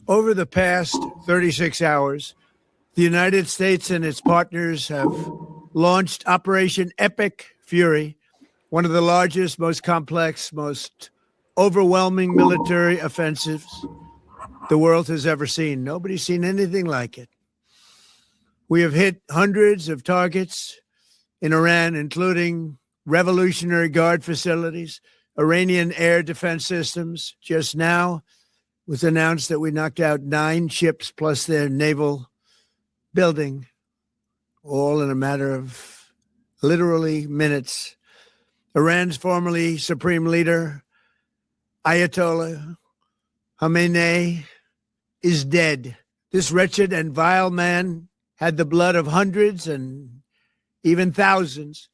Over the past 36 hours, the United States and its partners have launched Operation Epic Fury, one of the largest, most complex, most overwhelming military offensives the world has ever seen. Nobody's seen anything like it. We have hit hundreds of targets in Iran, including Revolutionary Guard facilities, Iranian air defense systems. Just now was announced that we knocked out 9 ships plus their naval building, all in a matter of literally minutes. Iran's formerly supreme leader, Ayatollah Khamenei, is dead. This wretched and vile man had the blood of hundreds and even thousands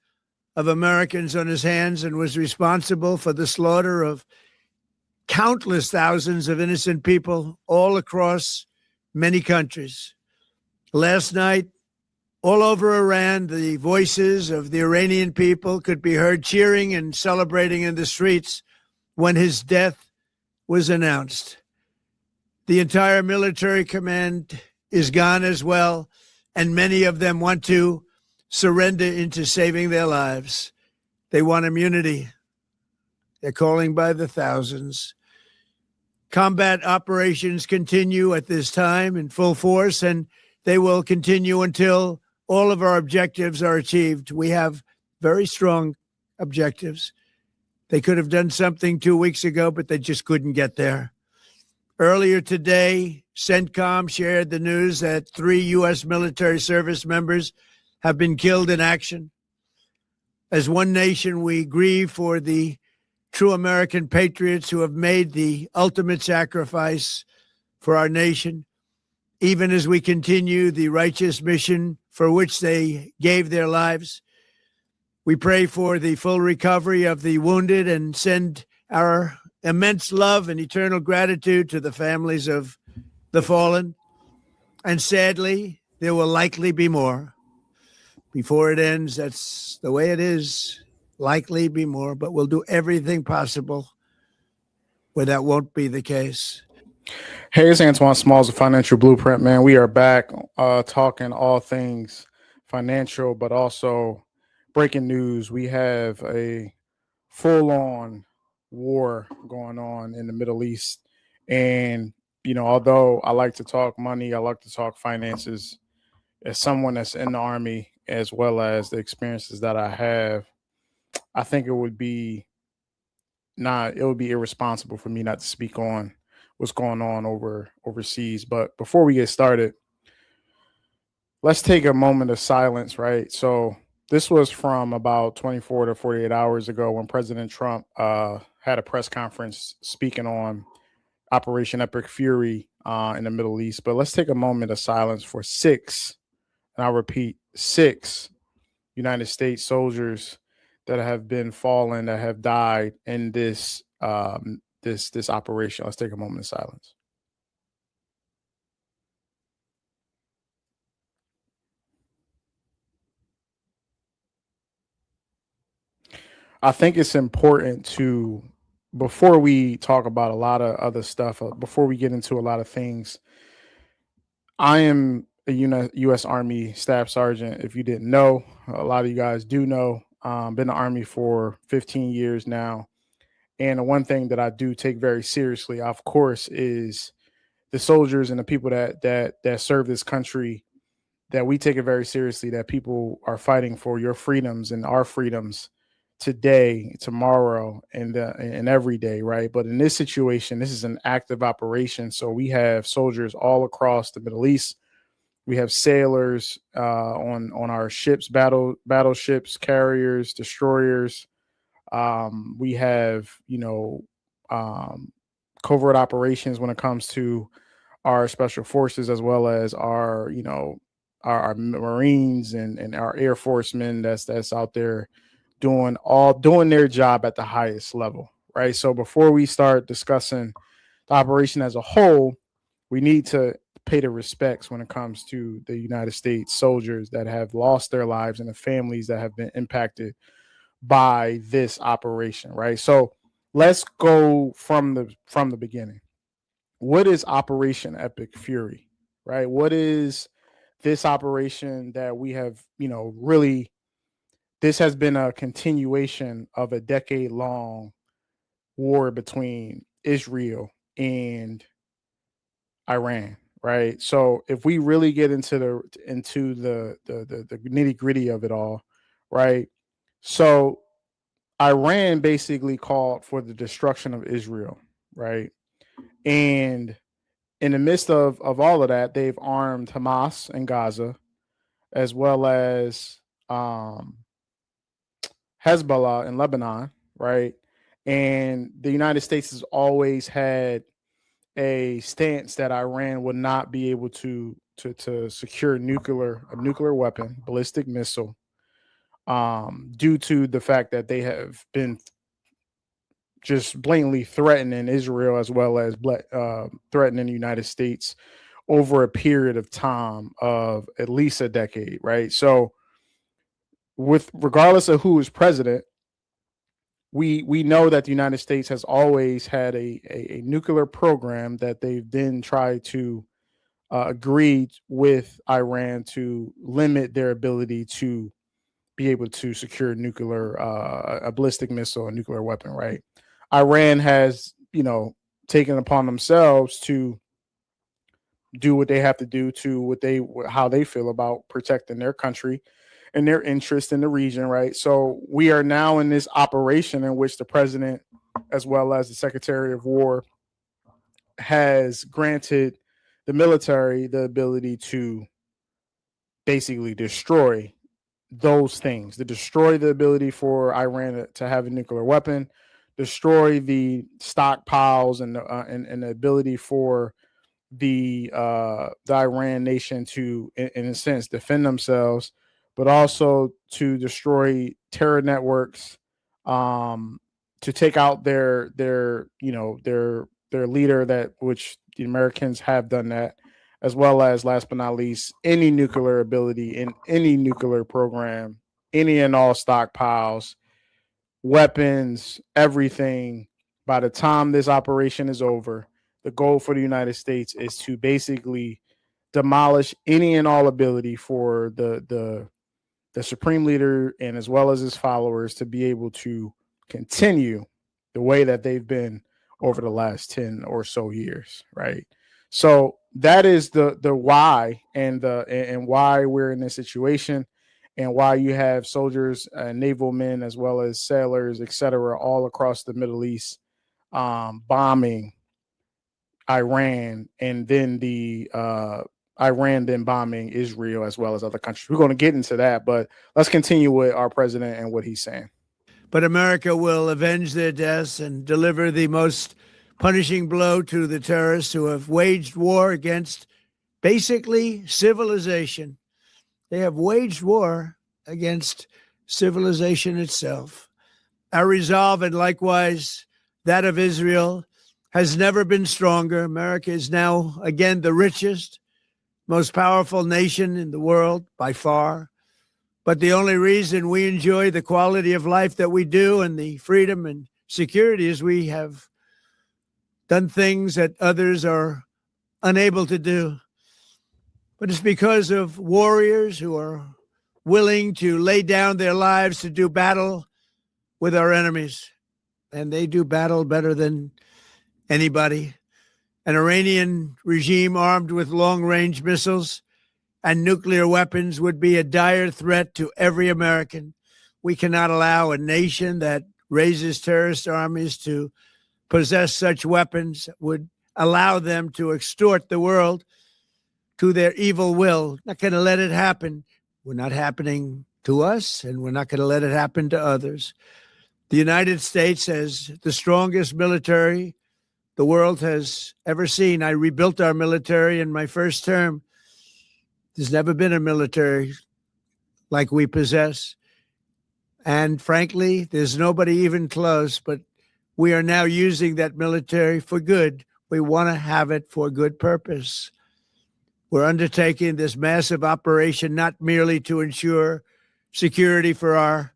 of Americans on his hands and was responsible for the slaughter of countless thousands of innocent people all across many countries. Last night, all over Iran, the voices of the Iranian people could be heard cheering and celebrating in the streets when his death was announced. The entire military command is gone as well, and many of them want to surrender into saving their lives. They want immunity. They're calling by the thousands. Combat operations continue at this time in full force, and they will continue until all of our objectives are achieved. We have very strong objectives. They could have done something 2 weeks ago, but they just couldn't get there. Earlier today, CENTCOM shared the news that 3 U.S. military service members have been killed in action. As one nation, we grieve for the true American patriots who have made the ultimate sacrifice for our nation, even as we continue the righteous mission for which they gave their lives. We pray for the full recovery of the wounded and send our immense love and eternal gratitude to the families of the fallen. And sadly, there will likely be more. Before it ends, that's the way it is. Likely be more, but we'll do everything possible where that won't be the case. Hey, it's Antoine Smalls of Financial Blueprint, man. We are back talking all things financial, but also breaking news. We have a full-on war going on in the Middle East. And, you know, although I like to talk money, I like to talk finances, as someone that's in the Army, as well as the experiences that I have, I think it would be irresponsible for me not to speak on what's going on overseas. But before we get started, let's take a moment of silence, right? So this was from about 24 to 48 hours ago when President Trump had a press conference speaking on Operation Epic Fury in the Middle East. But let's take a moment of silence for 6, and I'll repeat, 6 United States soldiers that have been fallen, that have died in this this operation. Let's take a moment of silence. I think it's important to, before we talk about a lot of other stuff, before we get into a lot of things, I am a U.S. Army Staff Sergeant. If you didn't know, a lot of you guys do know. Been in the Army for 15 years now. And the one thing that I do take very seriously, of course, is the soldiers and the people that serve this country, that we take it very seriously, that people are fighting for your freedoms and our freedoms today, tomorrow, and every day, right? But in this situation, this is an active operation. So we have soldiers all across the Middle East. We have sailors on our ships, battleships, carriers, destroyers. We have, covert operations when it comes to our special forces, as well as our Marines and our Air Forcemen that's out there doing their job at the highest level, right? So before we start discussing the operation as a whole, we need to pay the respects when it comes to the United States soldiers that have lost their lives and the families that have been impacted by this operation, right? So let's go from the beginning. what is Operation Epic Fury, right? What is this operation that we have, really, this has been a continuation of a decade-long war between Israel and Iran, right? So if we really get into the nitty gritty of it all, right? So Iran basically called for the destruction of Israel, right? And in the midst of all of that, they've armed Hamas in Gaza, as well as um, Hezbollah in Lebanon, right? And the United States has always had a stance that Iran would not be able to secure a nuclear weapon, ballistic missile, due to the fact that they have been just blatantly threatening Israel as well as threatening the United States over a period of time of at least a decade, right? So, with regardless of who is president, we know that the United States has always had a nuclear program that they've then tried to agree with Iran to limit their ability to be able to secure a ballistic missile, a nuclear weapon, right? Iran has, taken upon themselves to do what they have to do to how they feel about protecting their country and their interest in the region, right? So we are now in this operation in which the president, as well as the Secretary of War, has granted the military the ability to basically destroy those things, to destroy the ability for Iran to have a nuclear weapon, destroy the stockpiles and the ability for the Iran nation to, in a sense, defend themselves, but also to destroy terror networks, to take out their leader, that which the Americans have done that, as well as, last but not least, any nuclear ability in any nuclear program, any and all stockpiles, weapons, everything. By the time this operation is over, the goal for the United States is to basically demolish any and all ability for the supreme leader and as well as his followers to be able to continue the way that they've been over the last 10 or so years, right? So that is the why and why we're in this situation, and why you have soldiers, naval men, as well as sailors, etc., all across the Middle East, bombing Iran, and then Iran then bombing Israel as well as other countries. We're going to get into that, but let's continue with our president and what he's saying. But America will avenge their deaths and deliver the most punishing blow to the terrorists who have waged war against basically civilization. They have waged war against civilization itself. Our resolve, and likewise that of Israel, has never been stronger. America is now, again, the richest, most powerful nation in the world by far. But the only reason we enjoy the quality of life that we do and the freedom and security is we have done things that others are unable to do. But it's because of warriors who are willing to lay down their lives to do battle with our enemies. And they do battle better than anybody. An Iranian regime armed with long-range missiles and nuclear weapons would be a dire threat to every American. We cannot allow a nation that raises terrorist armies to possess such weapons, would allow them to extort the world to their evil will. Not going to let it happen. We're not happening to us, and we're not going to let it happen to others. The United States has the strongest military the world has ever seen. I rebuilt our military in my first term. There's never been a military like we possess. And frankly, there's nobody even close, but we are now using that military for good. We want to have it for good purpose. We're undertaking this massive operation not merely to ensure security for our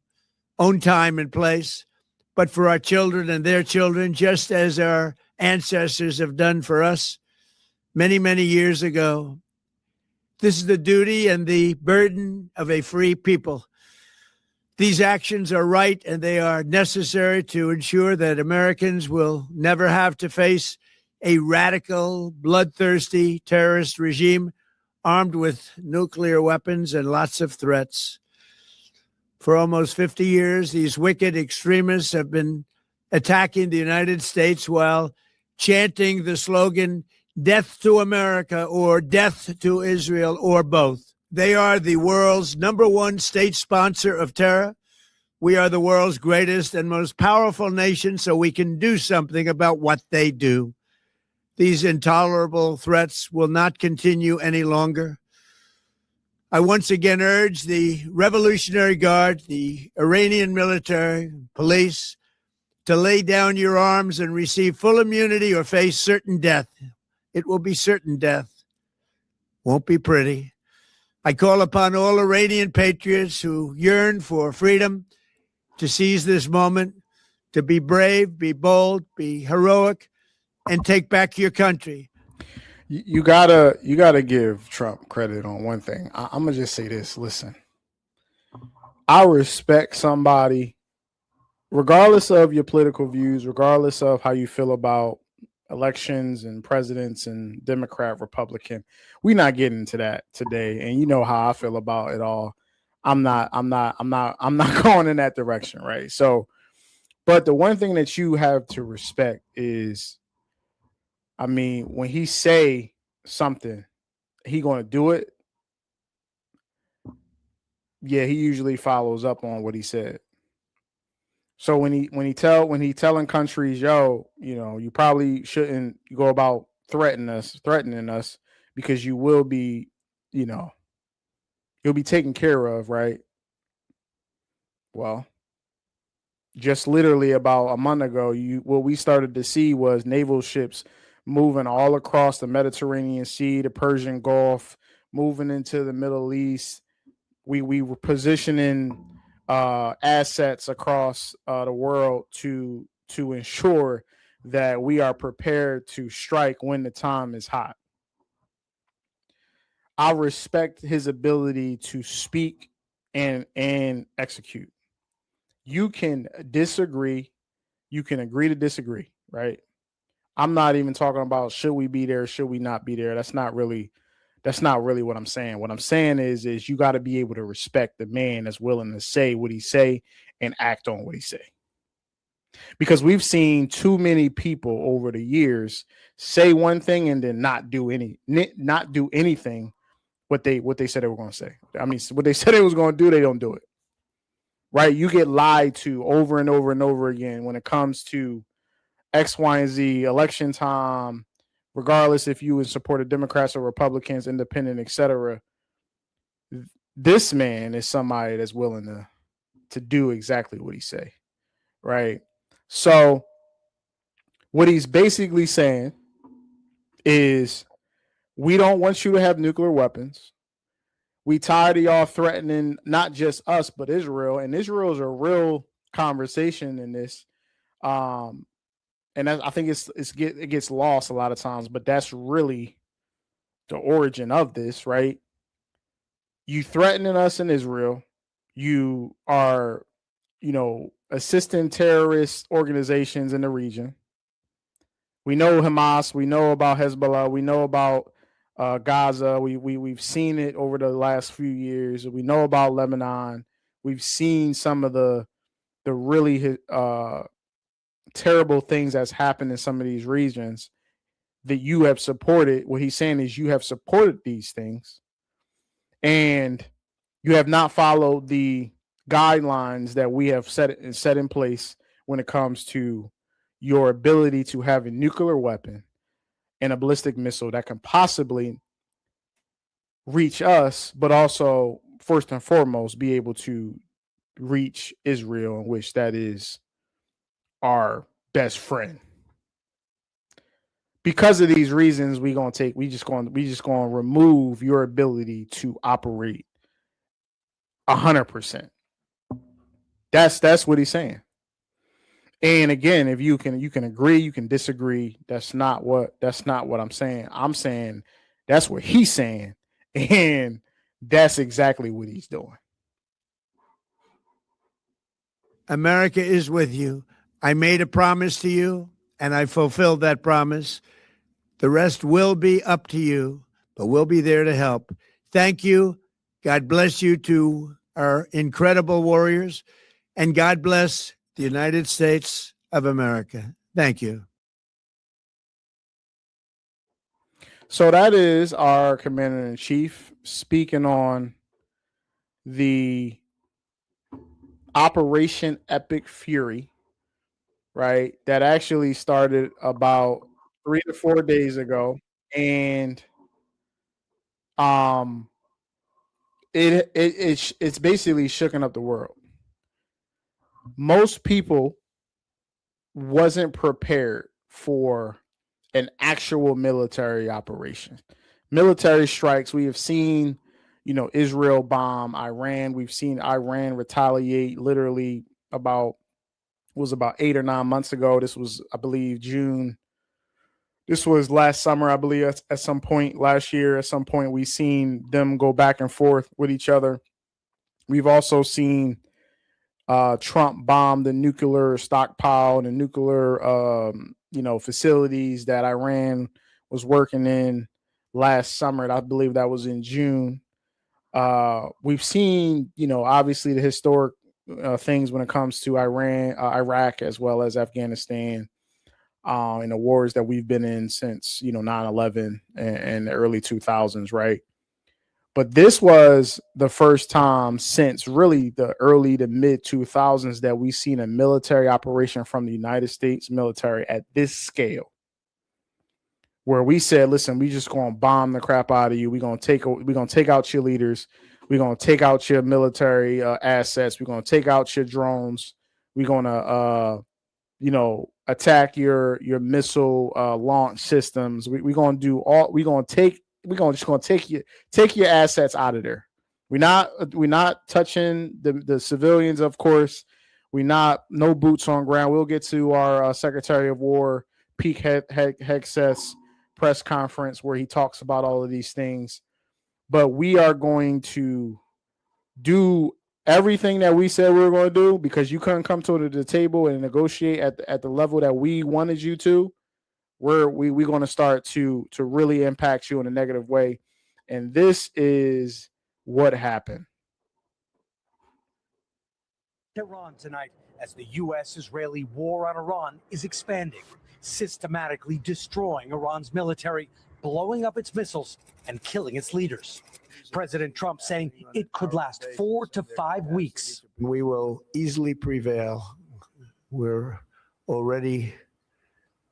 own time and place, but for our children and their children, just as our ancestors have done for us many, many years ago. This is the duty and the burden of a free people. These actions are right and they are necessary to ensure that Americans will never have to face a radical, bloodthirsty terrorist regime armed with nuclear weapons and lots of threats. For almost 50 years, these wicked extremists have been attacking the United States while chanting the slogan, "Death to America" or "Death to Israel" or both. They are the world's #1 state sponsor of terror. We are the world's greatest and most powerful nation, so we can do something about what they do. These intolerable threats will not continue any longer. I once again urge the Revolutionary Guard, the Iranian military, police, to lay down your arms and receive full immunity or face certain death. It will be certain death. Won't be pretty. I call upon all Iranian patriots who yearn for freedom to seize this moment, to be brave, be bold, be heroic, and take back your country. You gotta give Trump credit on one thing. I'm gonna just say this. Listen, I respect somebody, regardless of your political views, regardless of how you feel about elections and presidents and Democrat, Republican. We're not getting into that today. And you know how I feel about it all. I'm not going in that direction, right? So, but the one thing that you have to respect is, I mean, when he say something, he going to do it. Yeah, he usually follows up on what he said. So when he telling countries, yo, you know, you probably shouldn't go about threatening us because you will be, you know, you'll be taken care of, right? Well, just literally about a month ago, what we started to see was naval ships moving all across the Mediterranean Sea, the Persian Gulf, moving into the Middle East. We were positioning assets across the world to ensure that we are prepared to strike when the time is hot. I respect his ability to speak and execute. You can disagree. You can agree to disagree, right? I'm not even talking about should we be there, should we not be there. That's not really what I'm saying. What I'm saying is you got to be able to respect the man that's willing to say what he say and act on what he say. Because we've seen too many people over the years say one thing and then not do anything what they said they were going to say. I mean, what they said they was going to do, they don't do it. Right? You get lied to over and over and over again when it comes to X, Y, and Z, election time, regardless if you would support the Democrats or Republicans, independent, etc. This man is somebody that's willing to do exactly what he say, right? So what he's basically saying is we don't want you to have nuclear weapons. We tired of y'all threatening not just us, but Israel. And Israel is a real conversation in this. And I think it gets lost a lot of times, but that's really the origin of this, right? You threatening us in Israel. You are, assisting terrorist organizations in the region. We know Hamas. We know about Hezbollah. We know about Gaza. We've seen it over the last few years. We know about Lebanon. We've seen some of the really terrible things that's happened in some of these regions that you have supported. What he's saying is you have supported these things and you have not followed the guidelines that we have set in place when it comes to your ability to have a nuclear weapon and a ballistic missile that can possibly reach us, but also first and foremost be able to reach Israel, in which that is our best friend. Because of these reasons, we just going to remove your ability to operate 100%. That's what he's saying. And again, if you can agree, you can disagree. That's not what I'm saying. I'm saying that's what he's saying, and that's exactly what he's doing. America is with you. I made a promise to you, and I fulfilled that promise. The rest will be up to you, but we'll be there to help. Thank you. God bless you to our incredible warriors, and God bless the United States of America. Thank you. So that is our commander-in-chief speaking on the Operation Epic Fury, right? That actually started about 3 to 4 days ago, and it's basically shooken up the world. Most people wasn't prepared for an actual military operation. Military strikes, we have seen, Israel bomb Iran. We've seen Iran retaliate literally about 8 or 9 months ago. This was, I believe, June. This was last summer, I believe, at some point last year. At some point, we've seen them go back and forth with each other. We've also seen Trump bomb the nuclear stockpile and the nuclear, facilities that Iran was working in last summer. I believe that was in June. We've seen, obviously the historic things when it comes to Iran, Iraq, as well as Afghanistan, and the wars that we've been in since, 9/11 and the early 2000s, right? But this was the first time since really the early to mid 2000s that we've seen a military operation from the United States military at this scale, where we said, listen, we just going to bomb the crap out of you. We're going to take out your leaders. We're going to take out your military assets. We're going to take out your drones. We're going to, attack your missile launch systems. We're going to do all. We're going to take your assets out of there. We're not touching the civilians, of course. No boots on ground. We'll get to our Secretary of War Pete Hegseth's press conference where he talks about all of these things. But we are going to do everything that we said we were going to do, because you couldn't come to the table and negotiate at the level that we wanted you to. We're going to start to really impact you in a negative way. And this is what happened. Iran tonight, as the U.S.-Israeli war on Iran is expanding, systematically destroying Iran's military, blowing up its missiles, and killing its leaders. President Trump saying it could last 4 to 5 weeks. We will easily prevail. We're already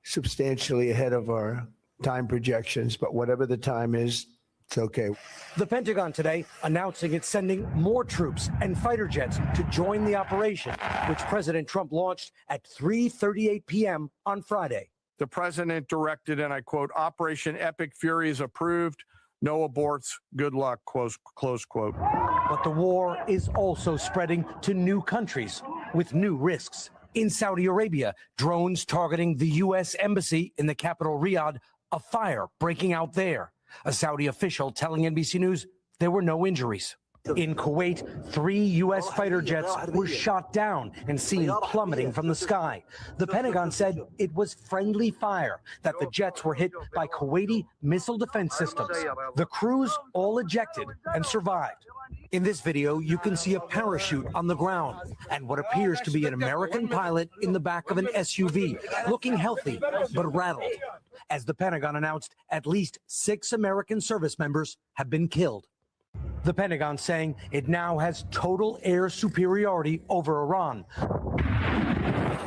substantially ahead of our time projections, but whatever the time is, it's okay. The Pentagon today announcing it's sending more troops and fighter jets to join the operation, which President Trump launched at 3:38 p.m. on Friday. The president directed, and I quote, Operation Epic Fury is approved. No aborts. Good luck, close quote. But the war is also spreading to new countries with new risks. In Saudi Arabia, drones targeting the U.S. embassy in the capital, Riyadh, a fire breaking out there. A Saudi official telling NBC News there were no injuries. In Kuwait, 3 U.S. fighter jets were shot down and seen plummeting from the sky. The Pentagon said it was friendly fire, that the jets were hit by Kuwaiti missile defense systems. The crews all ejected and survived. In this video, you can see a parachute on the ground and what appears to be an American pilot in the back of an SUV, looking healthy but rattled. As the Pentagon announced, at least 6 American service members have been killed. The Pentagon saying it now has total air superiority over Iran,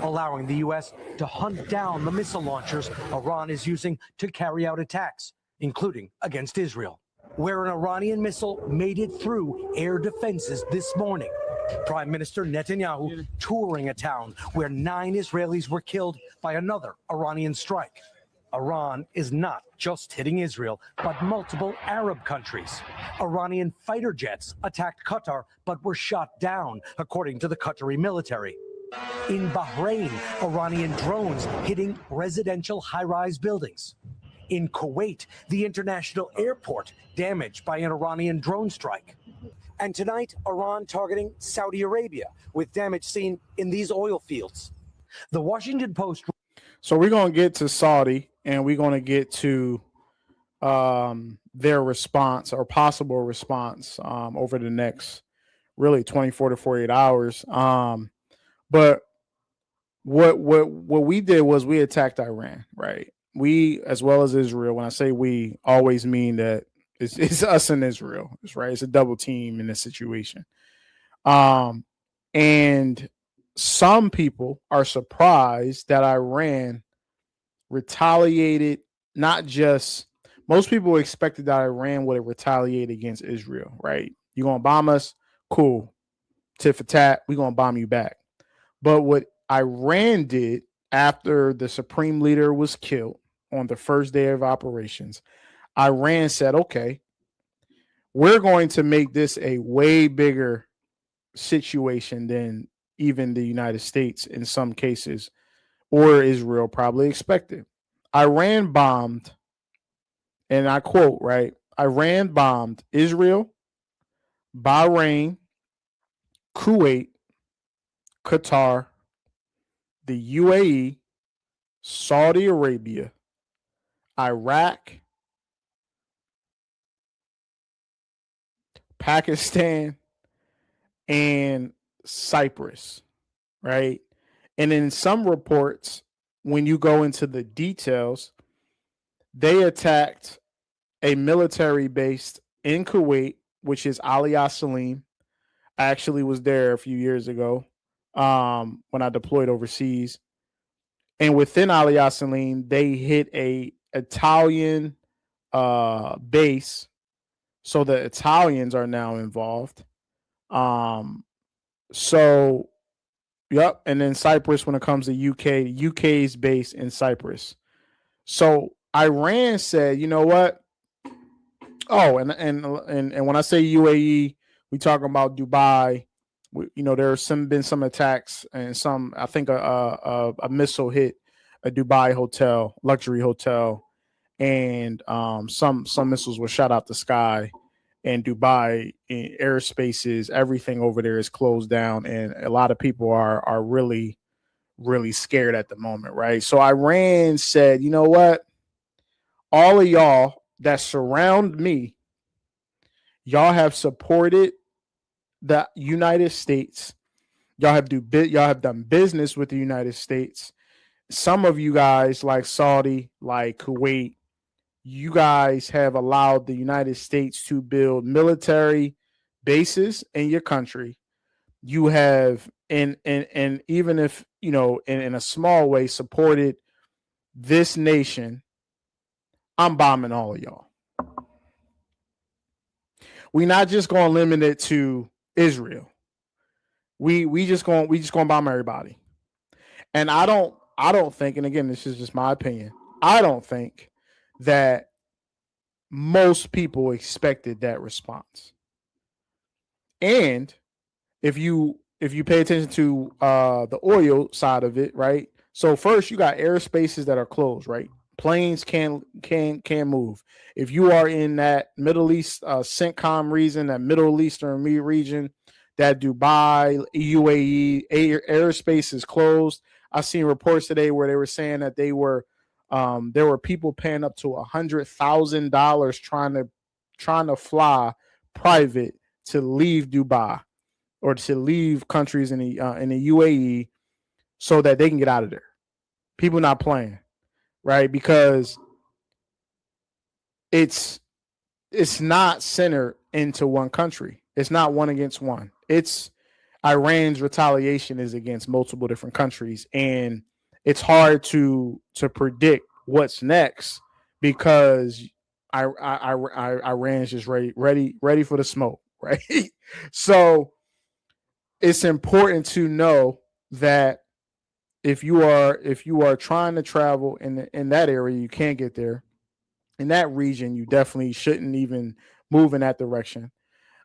allowing the U.S. to hunt down the missile launchers Iran is using to carry out attacks, including against Israel, where an Iranian missile made it through air defenses this morning. Prime Minister Netanyahu touring a town where 9 Israelis were killed by another Iranian strike. Iran is not just hitting Israel, but multiple Arab countries. Iranian fighter jets attacked Qatar, but were shot down, according to the Qatari military. In Bahrain, Iranian drones hitting residential high-rise buildings. In Kuwait, the international airport damaged by an Iranian drone strike. And tonight, Iran targeting Saudi Arabia with damage seen in these oil fields. The Washington Post. So we're going to get to Saudi, and we're going to get to their response or possible response over the next really 24 to 48 hours. But what we did was we attacked Iran, right? We, as well as Israel. When I say we, always mean that it's us and Israel. It's right. It's a double team in this situation. And some people are surprised that Iran retaliated. Not just most people expected that Iran would have retaliated against Israel, right? You're gonna bomb us, cool. Tit for tat, we're gonna bomb you back. But what Iran did after the supreme leader was killed on the first day of operations, Iran said, okay, we're going to make this a way bigger situation than even the United States in some cases, or Israel probably expected. Iran bombed, and I quote, right? Iran bombed Israel, Bahrain, Kuwait, Qatar, the UAE, Saudi Arabia, Iraq, Pakistan, and Cyprus, right? And in some reports, when you go into the details, they attacked a military base in Kuwait, which is Ali Salim. I actually was there a few years ago when I deployed overseas. And within Ali Salim, they hit a Italian base. So the Italians are now involved. So, yep. And then Cyprus, when it comes to UK, the UK's based in Cyprus. So Iran said, you know what? Oh, and when I say UAE, we talking about Dubai. There's been some attacks and some. I think a missile hit a Dubai hotel, luxury hotel, and some missiles were shot out the sky. And Dubai airspaces, everything over there is closed down, and a lot of people are really, really scared at the moment, right? So Iran said, you know what? All of y'all that surround me, y'all have supported the United States. Y'all have done business with the United States. Some of you guys, like Saudi, like Kuwait, you guys have allowed the United States to build military bases in your country. You have, and even if, in a small way, supported this nation. I'm bombing all of y'all. We're not just going to limit it to Israel. We just going to bomb everybody. And I don't think, and again, this is just my opinion, I don't think that most people expected that response. And if you pay attention to the oil side of it, right? So first you got airspaces that are closed, right? Planes can't move. If you are in that Middle East CENTCOM region, that Middle Eastern region, that Dubai, UAE airspace is closed. I've seen reports today where they were saying that there were people paying up to $100,000 trying to fly private to leave Dubai or to leave countries in the UAE so that they can get out of there. People not playing, right? Because it's not centered into one country. It's not one against one. It's Iran's retaliation is against multiple different countries, and it's hard to predict what's next because Iran's just ready for the smoke, right? So it's important to know that if you are trying to travel in that area, you can't get there. In that region, you definitely shouldn't even move in that direction.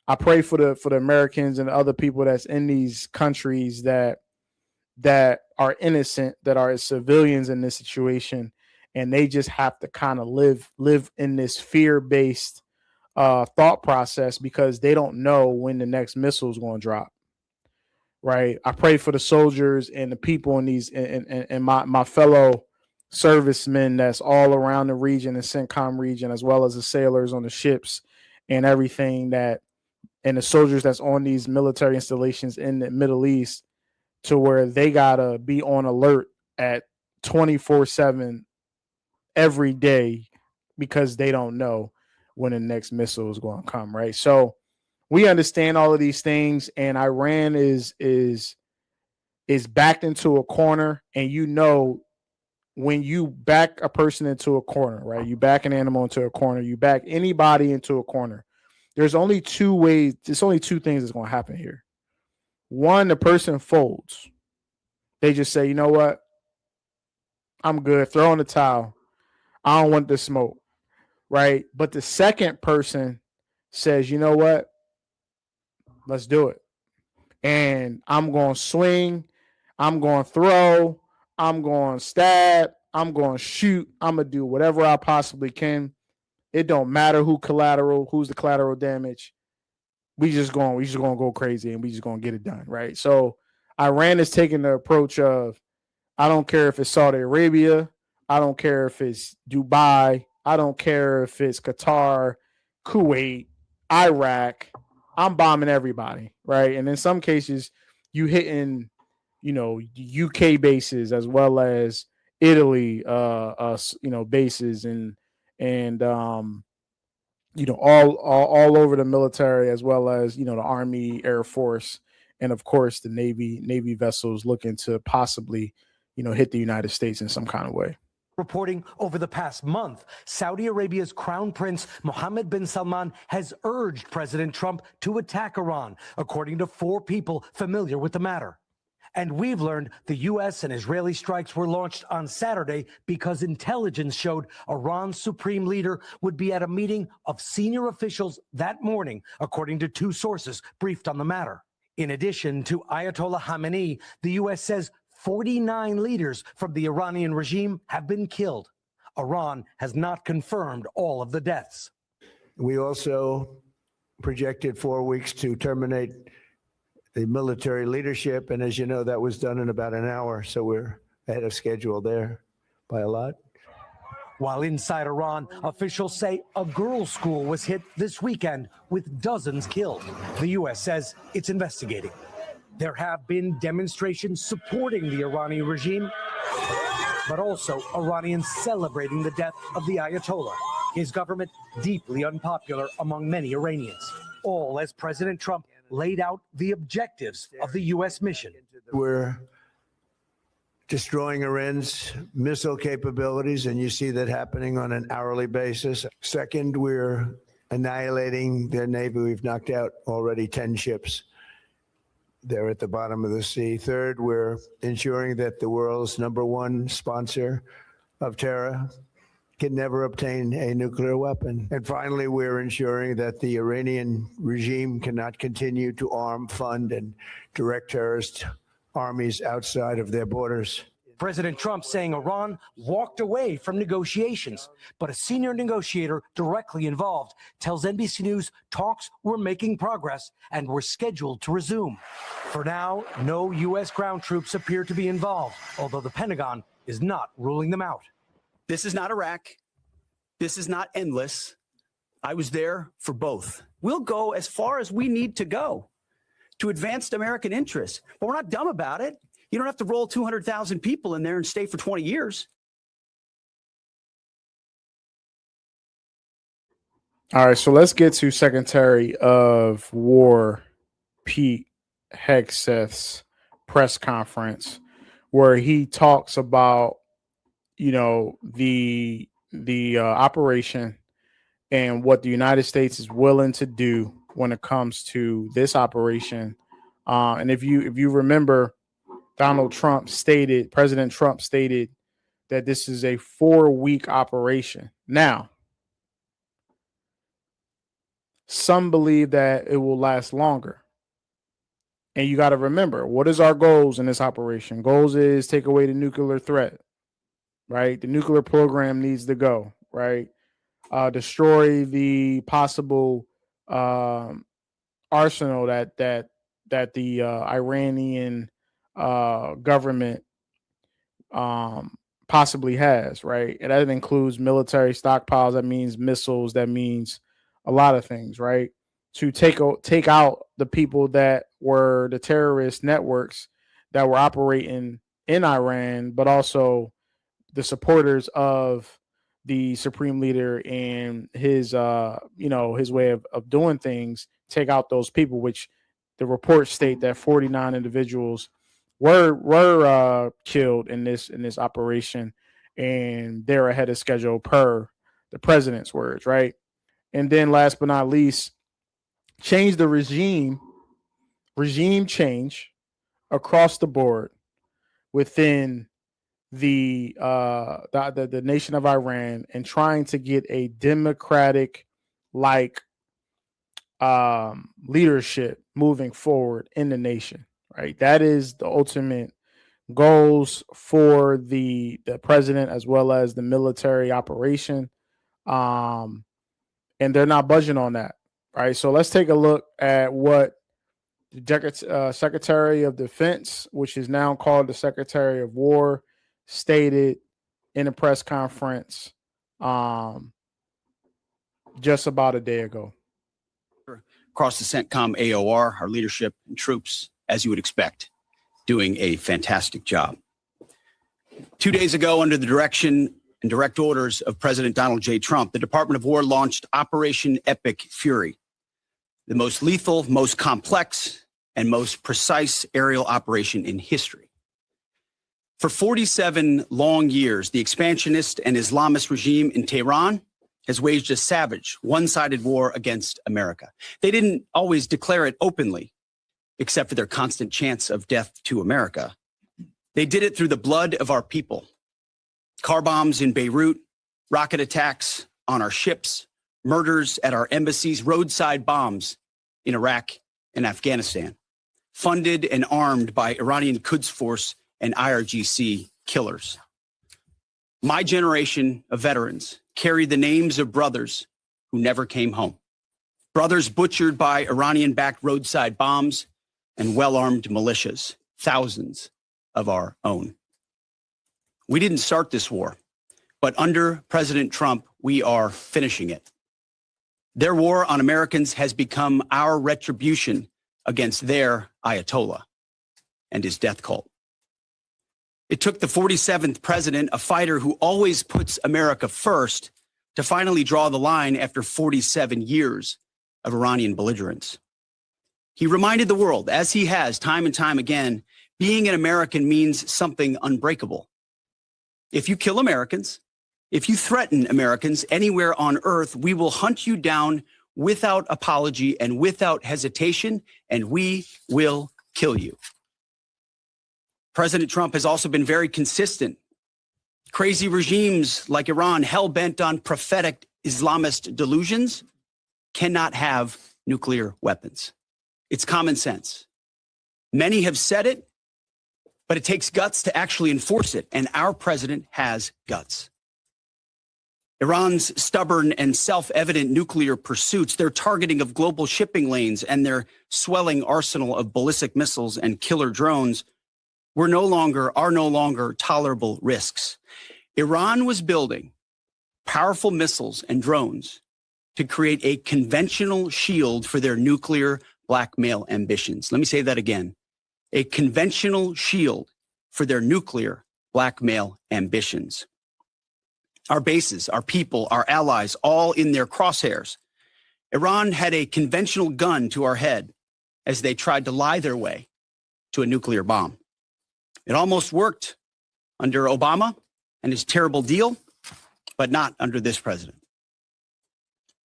I pray for the Americans and other people that's in these countries that that are innocent, that are civilians in this situation, and they just have to kind of live in this fear-based thought process because they don't know when the next missile is going to drop. Right. I pray for the soldiers and the people in these and my fellow servicemen that's all around the region and CENTCOM region, as well as the sailors on the ships and everything that, and the soldiers that's on these military installations in the Middle East, to where they gotta be on alert at 24/7 every day because they don't know when the next missile is going to come. Right. So we understand all of these things, and Iran is backed into a corner. And when you back a person into a corner, right? You back an animal into a corner, you back anybody into a corner. There's only two ways. There's only two things that's going to happen here. One, the person folds. They just say, you know what? I'm good. Throw in the towel. I don't want the smoke, right? But the second person says, you know what? Let's do it. And I'm going to swing. I'm going to throw. I'm going to stab. I'm going to shoot. I'm going to do whatever I possibly can. It don't matter who's the collateral damage. We just going to go crazy, and we just going to get it done, right? So Iran is taking the approach of, I don't care if it's Saudi Arabia. I don't care if it's Dubai. I don't care if it's Qatar, Kuwait, Iraq. I'm bombing everybody, right? And in some cases, you hitting, UK bases as well as Italy, bases and all over the military, as well as the Army, Air Force, and of course the Navy vessels looking to possibly hit the United States in some kind of way. Reporting over the past month, Saudi Arabia's Crown Prince Mohammed bin Salman has urged President Trump to attack Iran, according to 4 people familiar with the matter. And we've learned the U.S. and Israeli strikes were launched on Saturday because intelligence showed Iran's supreme leader would be at a meeting of senior officials that morning, according to 2 sources briefed on the matter. In addition to Ayatollah Khamenei, the U.S. says 49 leaders from the Iranian regime have been killed. Iran has not confirmed all of the deaths. We also projected 4 weeks to terminate the military leadership. And as you know, that was done in about an hour. So we're ahead of schedule there by a lot. While inside Iran, officials say a girls' school was hit this weekend with dozens killed. The U.S. says it's investigating. There have been demonstrations supporting the Iranian regime, but also Iranians celebrating the death of the Ayatollah, his government deeply unpopular among many Iranians, all as President Trump laid out the objectives of the U.S. mission. We're destroying Iran's missile capabilities, and you see that happening on an hourly basis. Second, we're annihilating their Navy. We've knocked out already 10 ships. They're at the bottom of the sea. Third, we're ensuring that the world's #1 sponsor of terror can never obtain a nuclear weapon. And finally, we're ensuring that the Iranian regime cannot continue to arm, fund, and direct terrorist armies outside of their borders. President Trump saying Iran walked away from negotiations, but a senior negotiator directly involved tells NBC News talks were making progress and were scheduled to resume. For now, no U.S. ground troops appear to be involved, although the Pentagon is not ruling them out. This is not Iraq. This is not endless. I was there for both. We'll go as far as we need to go to advance American interests, but we're not dumb about it. You don't have to roll 200,000 people in there and stay for 20 years. All right, so let's get to Secretary of War Pete Hegseth's press conference, where he talks about, the operation and what the United States is willing to do when it comes to this operation. And if you remember, President Trump stated that this is a 4-week operation. Now, some believe that it will last longer. And you got to remember, what is our goals in this operation? Goals is take away the nuclear threat, right? The nuclear program needs to go, right? Destroy the possible arsenal that the Iranian government possibly has, right? And that includes military stockpiles. That means missiles. That means a lot of things, right? To take out the people that were the terrorist networks that were operating in Iran, but also the supporters of the supreme leader and his his way of doing things. Take out those people, which the reports state that 49 individuals were killed in this operation, and they're ahead of schedule per the president's words, right? And then last but not least, change the regime change across the board within the nation of Iran, and trying to get a democratic like leadership moving forward in the nation, right? That is the ultimate goals for the president as well as the military operation. And they're not budging on that, right? So let's take a look at what the Secretary of Defense, which is now called the Secretary of War, stated in a press conference just about a day ago. Across the CENTCOM AOR, our leadership and troops, as you would expect, doing a fantastic job. 2 days ago, under the direction and direct orders of President Donald J. Trump, the Department of War launched Operation Epic Fury, the most lethal, most complex, and most precise aerial operation in history. For 47 long years, the expansionist and Islamist regime in Tehran has waged a savage, one-sided war against America. They didn't always declare it openly, except for their constant chants of death to America. They did it through the blood of our people. Car bombs in Beirut, rocket attacks on our ships, murders at our embassies, roadside bombs in Iraq and Afghanistan, funded and armed by Iranian Quds Force and IRGC killers. My generation of veterans carry the names of brothers who never came home. Brothers butchered by Iranian-backed roadside bombs and well-armed militias, thousands of our own. We didn't start this war, but under President Trump, we are finishing it. Their war on Americans has become our retribution against their Ayatollah and his death cult. It took the 47th president, a fighter who always puts America first, to finally draw the line after 47 years of Iranian belligerence. He reminded the world, as he has time and time again, being an American means something unbreakable. If you kill Americans, if you threaten Americans anywhere on earth, we will hunt you down without apology and without hesitation, and we will kill you. President Trump has also been very consistent. Crazy regimes like Iran, hell-bent on prophetic Islamist delusions, cannot have nuclear weapons. It's common sense. Many have said it, but it takes guts to actually enforce it, and our president has guts. Iran's stubborn and self-evident nuclear pursuits, their targeting of global shipping lanes, and their swelling arsenal of ballistic missiles and killer drones are no longer tolerable risks. Iran was building powerful missiles and drones to create a conventional shield for their nuclear blackmail ambitions. Let me say that again. A conventional shield for their nuclear blackmail ambitions. Our bases, our people, our allies, all in their crosshairs. Iran had a conventional gun to our head as they tried to lie their way to a nuclear bomb. It almost worked under Obama and his terrible deal, but not under this president.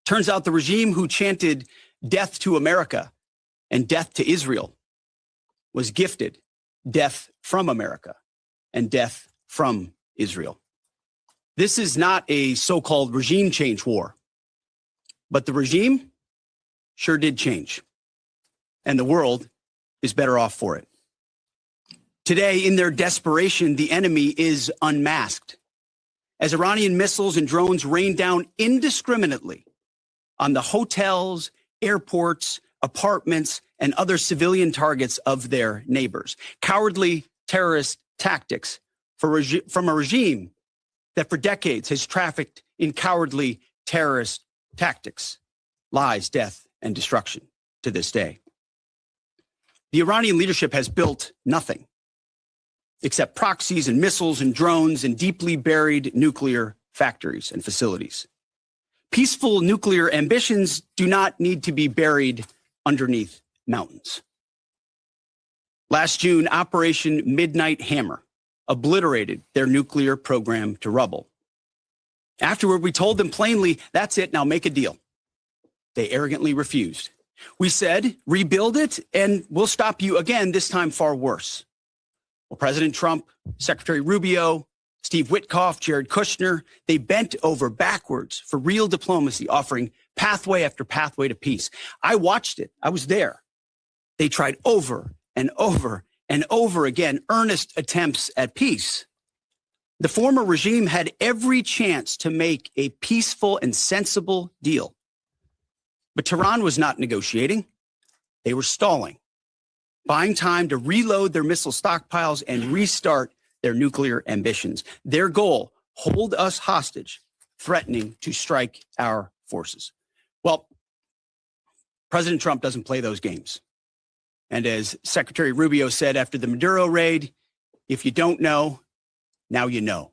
Turns out the regime who chanted death to America and death to Israel was gifted death from America and death from Israel. This is not a so-called regime change war, but the regime sure did change, and the world is better off for it. Today, in their desperation, the enemy is unmasked as Iranian missiles and drones rain down indiscriminately on the hotels, airports, apartments, and other civilian targets of their neighbors. Cowardly terrorist tactics from a regime that for decades has trafficked in cowardly terrorist tactics, lies, death, and destruction to this day. The Iranian leadership has built nothing except proxies and missiles and drones and deeply buried nuclear factories and facilities. Peaceful nuclear ambitions do not need to be buried underneath mountains. Last June, Operation Midnight Hammer obliterated their nuclear program to rubble. Afterward, we told them plainly, that's it, now make a deal. They arrogantly refused. We said, rebuild it and we'll stop you again, this time far worse. Well, President Trump, Secretary Rubio, Steve Witkoff, Jared Kushner, they bent over backwards for real diplomacy, offering pathway after pathway to peace. I watched it. I was there. They tried over and over and over again, earnest attempts at peace. The former regime had every chance to make a peaceful and sensible deal. But Tehran was not negotiating. They were stalling, buying time to reload their missile stockpiles and restart their nuclear ambitions. Their goal, hold us hostage, threatening to strike our forces. Well, President Trump doesn't play those games. And as Secretary Rubio said after the Maduro raid, if you don't know, now you know.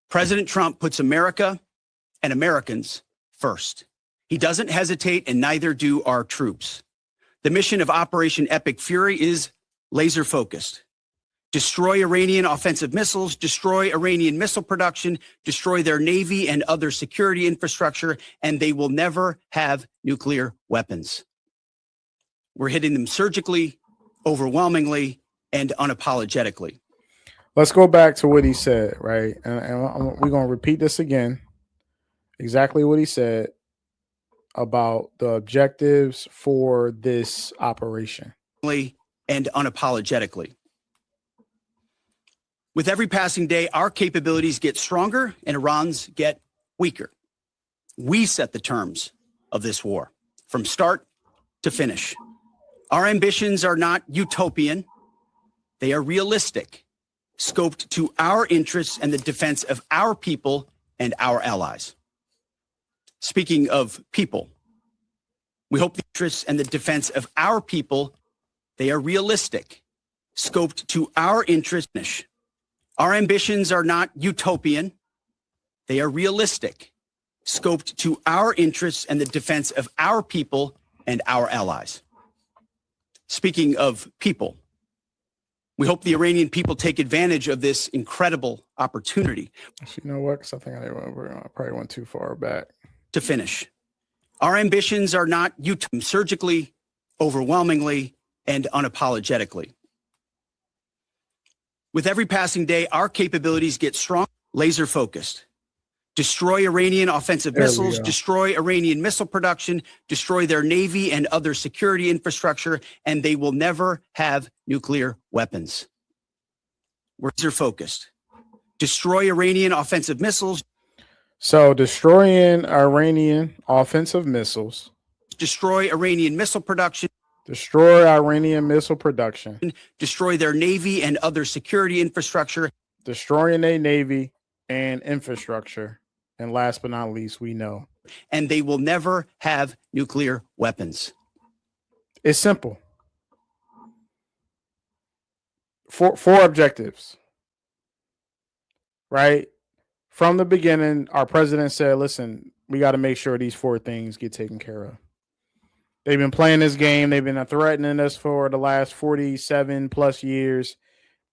President Trump puts America and Americans first. He doesn't hesitate, and neither do our troops. The mission of Operation Epic Fury is laser focused. Destroy Iranian offensive missiles, destroy Iranian missile production, destroy their navy and other security infrastructure, and they will never have nuclear weapons. We're hitting them surgically, overwhelmingly, and unapologetically. Let's go back to what he said, right? And we're going to repeat this again. Exactly what he said about the objectives for this operation. And unapologetically. With every passing day, our capabilities get stronger and Iran's get weaker. We set the terms of this war from start to finish. Our ambitions are not utopian. They are realistic, scoped to our interests and the defense of our people and our allies. Speaking of people, we hope the interests and the defense of our people, they are realistic, scoped to our interests. Our ambitions are not utopian. They are realistic, scoped to our interests and the defense of our people and our allies. Speaking of people, we hope the Iranian people take advantage of this incredible opportunity. You know what? Because I think I probably went too far back. To finish. Our ambitions are not surgically, overwhelmingly, and unapologetically. With every passing day, our capabilities get strong, laser focused. Destroy Iranian offensive missiles, destroy Iranian missile production, destroy their navy and other security infrastructure, and they will never have nuclear weapons. We're laser focused. Destroy Iranian offensive missiles. So destroying Iranian offensive missiles. Destroy Iranian missile production. Destroy Iranian missile production. Destroy their navy and other security infrastructure. Destroying their navy and infrastructure. And last but not least, we know. And they will never have nuclear weapons. It's simple. Four objectives. Right? From the beginning, our president said, listen, we got to make sure these four things get taken care of. They've been playing this game. They've been threatening us for the last 47 plus years.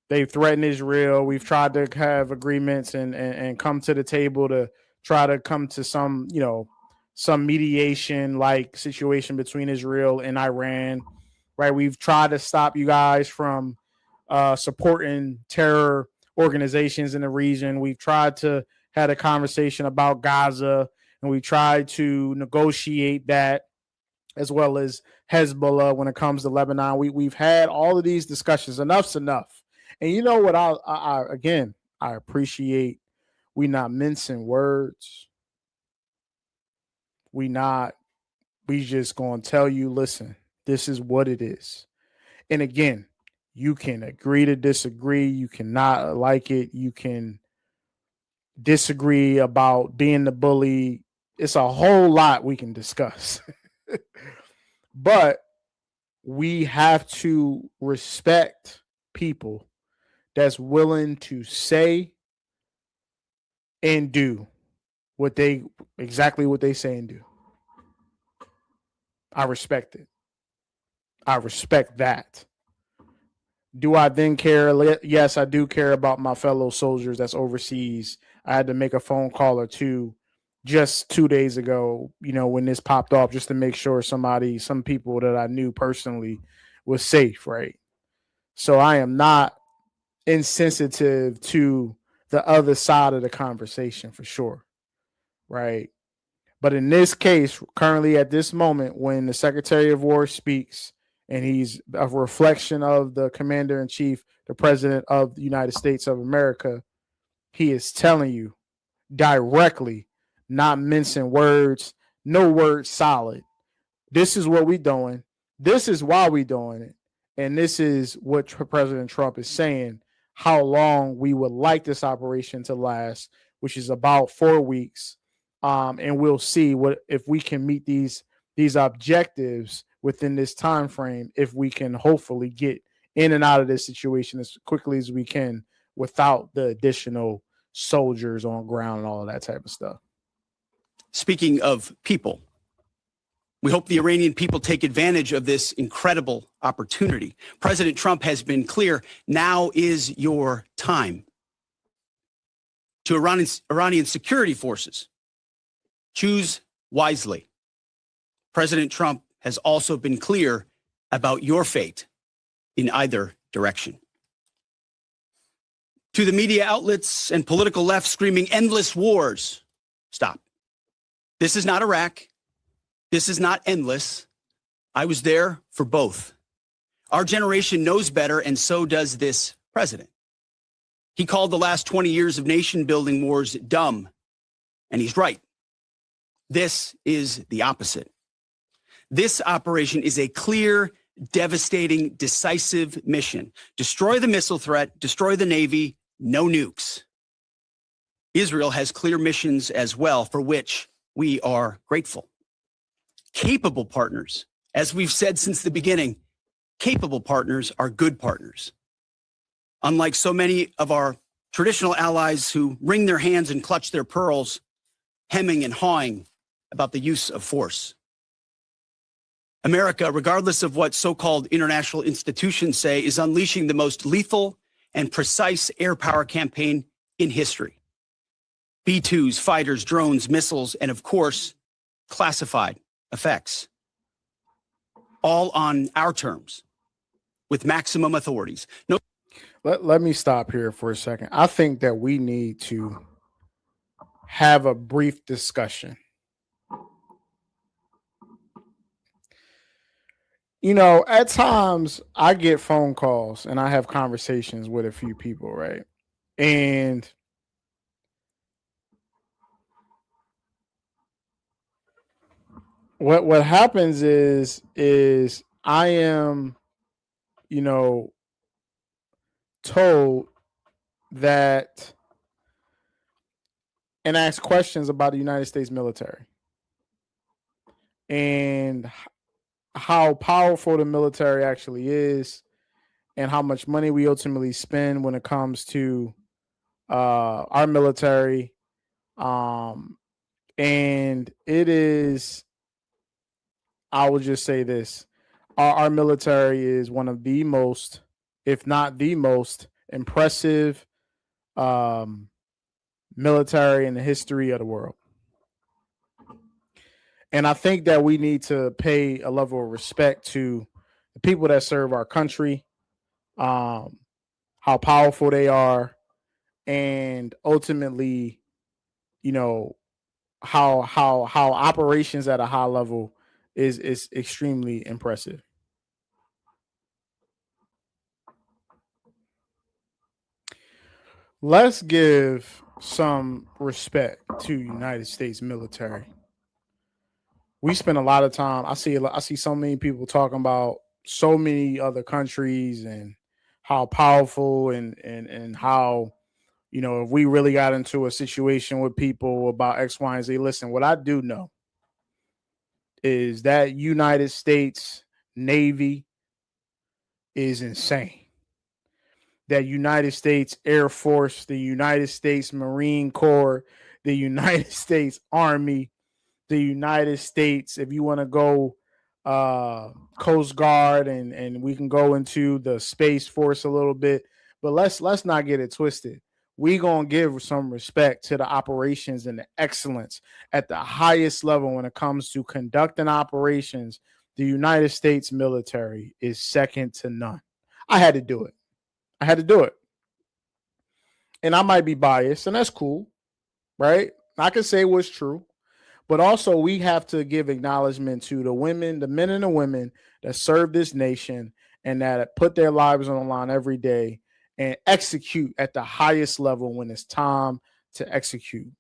They've threatened Israel. We've tried to have agreements and come to the table to try to come to some mediation like situation between Israel and Iran, right? We've tried to stop you guys from supporting terror organizations in the region. We've tried to have a conversation about Gaza, and we tried to negotiate that as well as Hezbollah when it comes to Lebanon. We've had all of these discussions. Enough's enough. And you know what? I appreciate we not mincing words. We just gonna tell you, listen, this is what it is. And again, you can agree to disagree. You cannot like it. You can disagree about being the bully. It's a whole lot we can discuss. But we have to respect people that's willing to say and do exactly what they say and do. I respect it. I respect that. Do I then care? Yes, I do care about my fellow soldiers that's overseas. I had to make a phone call or two just 2 days ago, when this popped off, just to make sure some people that I knew personally was safe, right? So I am not insensitive to the other side of the conversation for sure, right? But in this case, currently at this moment, when the Secretary of War speaks and he's a reflection of the Commander-in-Chief, the President of the United States of America, he is telling you directly, not mincing words, no words solid. This is what we're doing. This is why we're doing it. And this is what President Trump is saying, how long we would like this operation to last, which is about 4 weeks. And we'll see if we can meet these objectives within this time frame, if we can hopefully get in and out of this situation as quickly as we can without the additional soldiers on ground and all of that type of stuff. Speaking of people, we hope the Iranian people take advantage of this incredible opportunity. President Trump has been clear, now is your time. To Iranian security forces, choose wisely. President Trump has also been clear about your fate in either direction. To the media outlets and political left screaming endless wars, stop. This is not Iraq. This is not endless. I was there for both. Our generation knows better, and so does this president. He called the last 20 years of nation-building wars dumb, and he's right. This is the opposite. This operation is a clear, devastating, decisive mission. Destroy the missile threat, destroy the Navy, no nukes. Israel has clear missions as well, for which we are grateful. Capable partners, as we've said since the beginning, capable partners are good partners. Unlike so many of our traditional allies who wring their hands and clutch their pearls, hemming and hawing about the use of force. America, regardless of what so-called international institutions say, is unleashing the most lethal and precise air power campaign in history. B-2s, fighters, drones, missiles, and of course, classified effects. All on our terms, with maximum authorities. No. Let me stop here for a second. I think that we need to have a brief discussion. At times I get phone calls and I have conversations with a few people, right? And what happens is I am, told that and ask questions about the United States military and how powerful the military actually is and how much money we ultimately spend when it comes to our military. And it is, I will just say this, our military is one of the most, if not the most impressive military in the history of the world. And I think that we need to pay a level of respect to the people that serve our country, how powerful they are, and ultimately, how operations at a high level is extremely impressive. Let's give some respect to United States military. We spend a lot of time. I see so many people talking about so many other countries and how powerful and how, you know, if we really got into a situation with people about X, Y, and Z. Listen, what I do know is that United States Navy is insane. That United States Air Force, the United States Marine Corps, the United States Army, the United States, if you want to go Coast Guard, and we can go into the Space Force a little bit, but let's not get it twisted. We gonna give some respect to the operations and the excellence at the highest level when it comes to conducting operations. The United States military is second to none. I had to do it. And I might be biased, and that's cool, right? I can say what's true, but also we have to give acknowledgement to the women, the men and the women that serve this nation and that put their lives on the line every day and execute at the highest level when it's time to execute.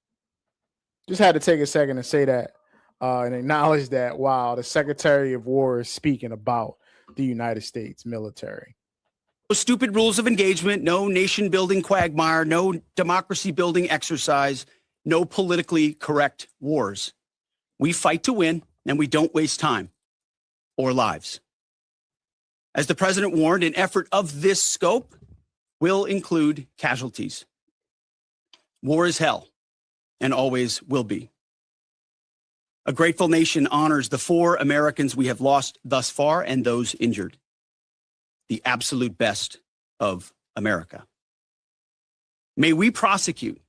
Just had to take a second to say that and acknowledge that, wow, the Secretary of War is speaking about the United States military. No stupid rules of engagement, no nation building quagmire, no democracy building exercise, no politically correct wars. We fight to win, and we don't waste time or lives. As the president warned, an effort of this scope will include casualties. War is hell and always will be. A grateful nation honors the 4 Americans we have lost thus far and those injured. The absolute best of America. May we prosecute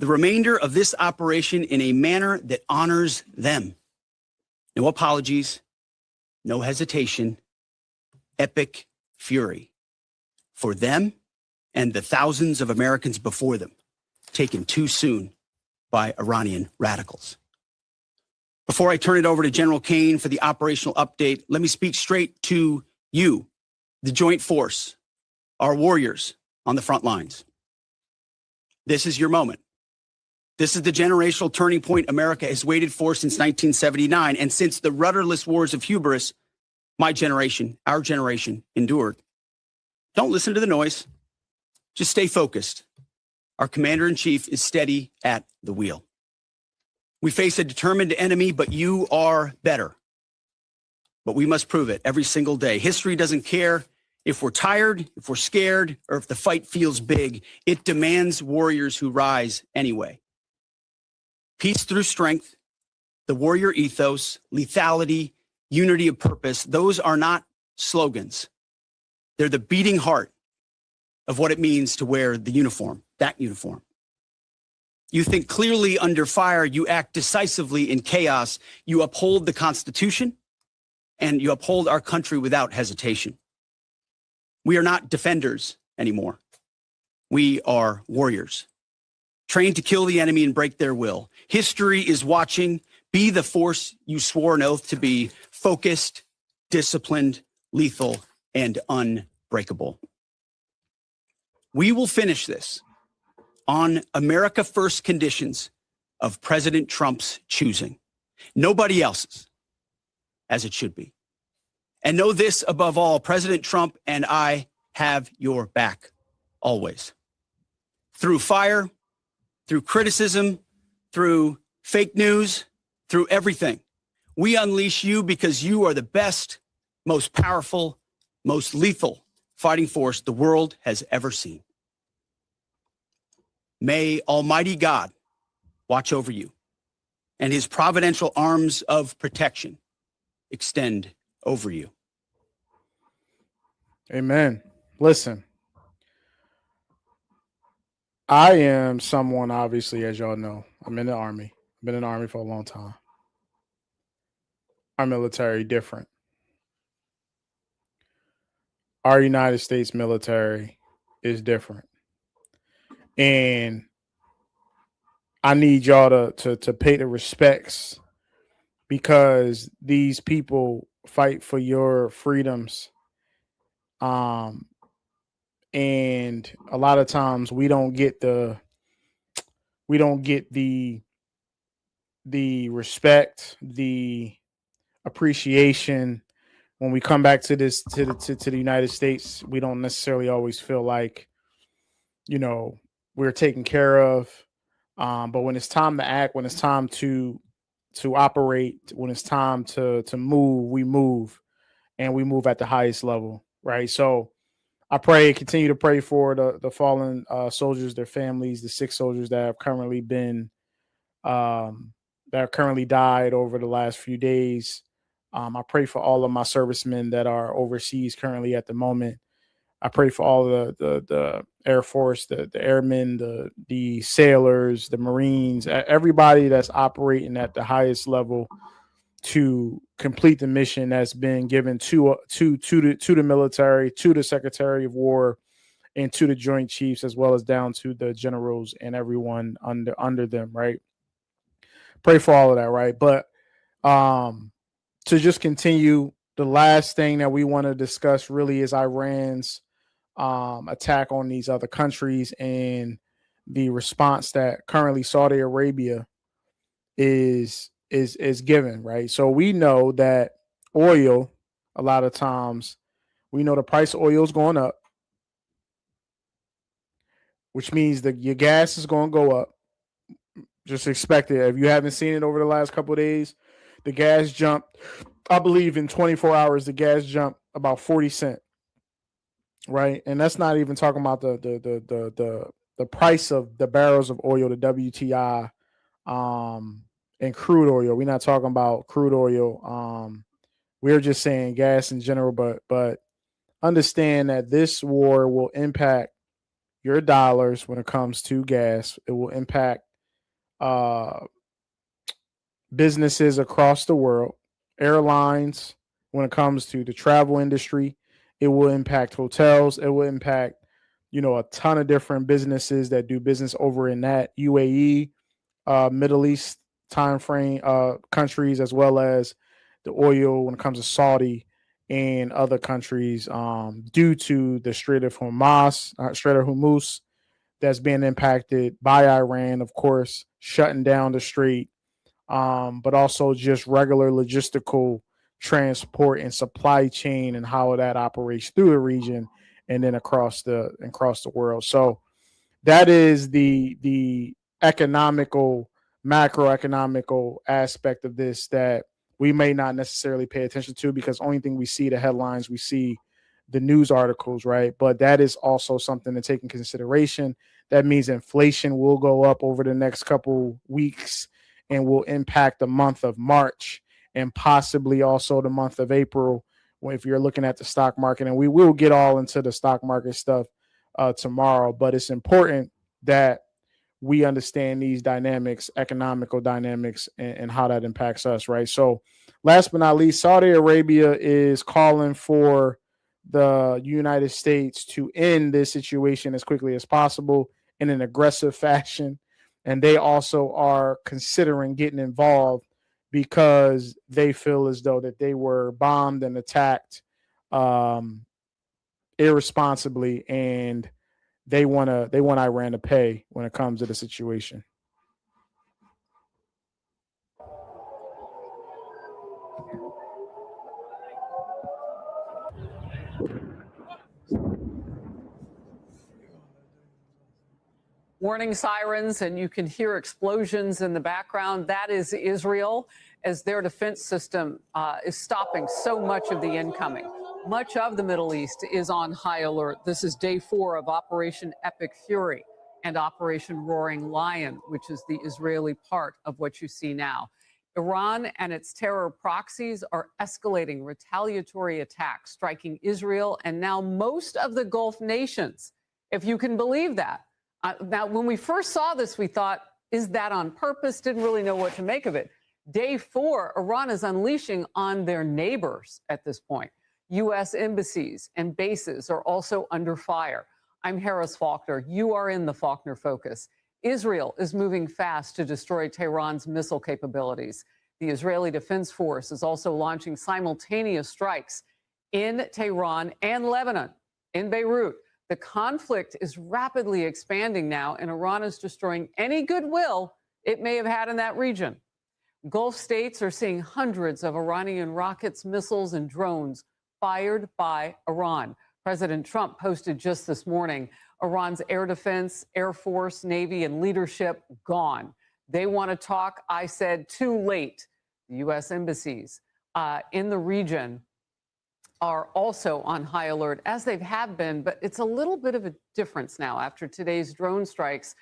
the remainder of this operation in a manner that honors them. No apologies, no hesitation, epic fury for them and the thousands of Americans before them, taken too soon by Iranian radicals. Before I turn it over to General Kane for the operational update, let me speak straight to you, the Joint Force, our warriors on the front lines. This is your moment. This is the generational turning point America has waited for since 1979, and since the rudderless wars of hubris, my generation, our generation, endured. Don't listen to the noise. Just stay focused. Our commander-in-chief is steady at the wheel. We face a determined enemy, but you are better. But we must prove it every single day. History doesn't care if we're tired, if we're scared, or if the fight feels big. It demands warriors who rise anyway. Peace through strength, the warrior ethos, lethality, unity of purpose, those are not slogans. They're the beating heart of what it means to wear the uniform, that uniform. You think clearly under fire, you act decisively in chaos, you uphold the Constitution, and you uphold our country without hesitation. We are not defenders anymore. We are warriors, trained to kill the enemy and break their will. History is watching. Be the force you swore an oath to be: focused, disciplined, lethal, and unbreakable. We will finish this on America First conditions of President Trump's choosing. Nobody else's, as it should be. And know this above all, President Trump and I have your back always. Through fire, through criticism, through fake news, through everything. We unleash you because you are the best, most powerful, most lethal fighting force the world has ever seen. May Almighty God watch over you and his providential arms of protection extend over you. Amen. Listen, I am someone, obviously, as y'all know, I'm in the Army. I've been in the Army for a long time. Our military different. Our United States military is different. And I need y'all to pay the respects, because these people fight for your freedoms. And a lot of times we don't get the respect, the appreciation when we come back to the United States. We don't necessarily always feel like, we're taken care of. But when it's time to act, when it's time to operate, when it's time to move, we move, and we move at the highest level, right? So I continue to pray for the fallen soldiers, their families, the sick soldiers that have currently been that have currently died over the last few days. I pray for all of my servicemen that are overseas currently at the moment. I pray for all the Air Force, the airmen, the sailors, the Marines, everybody that's operating at the highest level to complete the mission that's been given to the military, to the Secretary of War, and to the Joint Chiefs, as well as down to the generals and everyone under them, right? Pray for all of that, right? But to just continue, the last thing that we want to discuss really is Iran's attack on these other countries and the response that currently Saudi Arabia is given, right? So we know that oil, a lot of times, we know the price of oil is going up, which means that your gas is going to go up. Just expect it. If you haven't seen it over the last couple of days, the gas jumped. I believe in 24 hours, the gas jumped about 40 cents, right? And that's not even talking about the price of the barrels of oil, the WTI, and crude oil. We're not talking about crude oil. We're just saying gas in general, but understand that this war will impact your dollars when it comes to gas. It will impact businesses across the world, airlines, when it comes to the travel industry. It will impact hotels. It will impact, a ton of different businesses that do business over in that UAE, Middle East timeframe countries, as well as the oil when it comes to Saudi and other countries, due to the Strait of Hormuz that's being impacted by Iran, of course, shutting down the strait, but also just regular logistical transport and supply chain and how that operates through the region and then across the world. So that is the macroeconomical aspect of this that we may not necessarily pay attention to, because only thing we see the headlines, we see the news articles, right? But that is also something to take in consideration. That means inflation will go up over the next couple weeks and will impact the month of March and possibly also the month of April, if you're looking at the stock market. And we will get all into the stock market stuff tomorrow, but it's important that we understand these dynamics, economical dynamics, and how that impacts us, right? So last but not least, Saudi Arabia is calling for the United States to end this situation as quickly as possible in an aggressive fashion. And they also are considering getting involved because they feel as though that they were bombed and attacked irresponsibly, and they want Iran to pay when it comes to the situation. Warning sirens, and you can hear explosions in the background. That is Israel, as their defense system is stopping so much of the incoming. Much of the Middle East is on high alert. This is day 4 of Operation Epic Fury and Operation Roaring Lion, which is the Israeli part of what you see now. Iran and its terror proxies are escalating retaliatory attacks, striking Israel and now most of the Gulf nations, if you can believe that. Now, when we first saw this, we thought, is that on purpose? Didn't really know what to make of it. Day 4, Iran is unleashing on their neighbors at this point. U.S. embassies and bases are also under fire. I'm Harris Faulkner. You are in the Faulkner Focus. Israel is moving fast to destroy Tehran's missile capabilities. The Israeli Defense Force is also launching simultaneous strikes in Tehran and Lebanon. In Beirut, the conflict is rapidly expanding now, and Iran is destroying any goodwill it may have had in that region. Gulf states are seeing hundreds of Iranian rockets, missiles, and drones fired by Iran. President Trump posted just this morning Iran's air defense, Air Force, Navy, and leadership gone. They want to talk. I said too late. The U.S. embassies in the region are also on high alert, as they have been, but it's a little bit of a difference now after today's drone strikes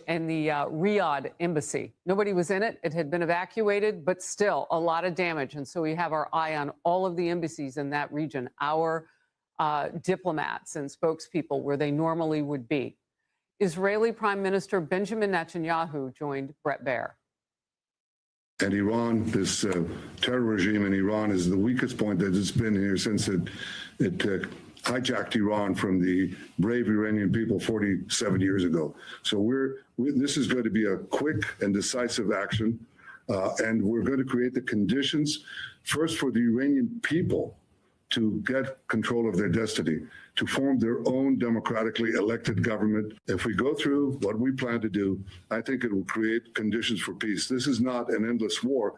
in the Riyadh embassy. Nobody was in it. It had been evacuated, but still a lot of damage. And so we have our eye on all of the embassies in that region, our diplomats and spokespeople where they normally would be. Israeli Prime Minister Benjamin Netanyahu joined Brett Baer. And Iran, this terror regime in Iran is the weakest point that it's been here since it hijacked Iran from the brave Iranian people 47 years ago. So this is going to be a quick and decisive action, and we're going to create the conditions first for the Iranian people to get control of their destiny, to form their own democratically elected government. If we go through what we plan to do, I think it will create conditions for peace. This is not an endless war.